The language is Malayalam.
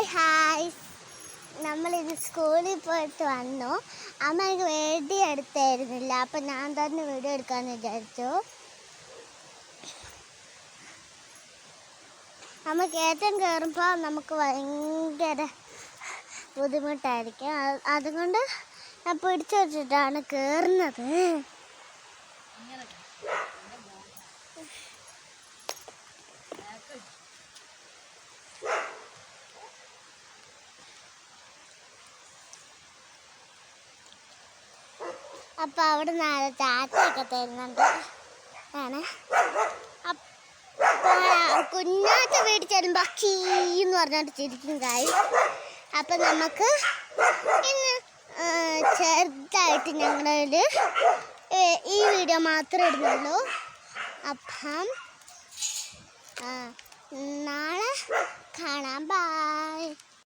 ഹായ് നമ്മളിത് സ്കൂളിൽ പോയിട്ട് വന്നു. അമ്മ എനിക്ക് വീഡിയോ എടുത്തായിരുന്നില്ല, അപ്പം ഞാൻ തന്നെ വീഡിയോ എടുക്കാമെന്ന് വിചാരിച്ചു. നമ്മൾ കയറ്റം കയറുമ്പോൾ നമുക്ക് ഭയങ്കര ബുദ്ധിമുട്ടായിരിക്കും. അതുകൊണ്ട് ഞാൻ പിടിച്ചു വെച്ചിട്ടാണ് കയറുന്നത്. അപ്പം അവിടെ നാളെ ടാറ്റയൊക്കെ തരുന്നുണ്ട്. അപ്പോൾ കുഞ്ഞാറ്റ വീട്ടിൽ ചെല്ലുമ്പോൾ കീന്ന് പറഞ്ഞിട്ട് ചിരിക്കും കായ്. അപ്പം നമുക്ക് ഇന്ന് ചെറുതായിട്ട് ഞങ്ങളുടെ ഈ വീഡിയോ മാത്രമേ ഇടുന്നുള്ളൂ. അപ്പം നാളെ കാണാം. ബൈ.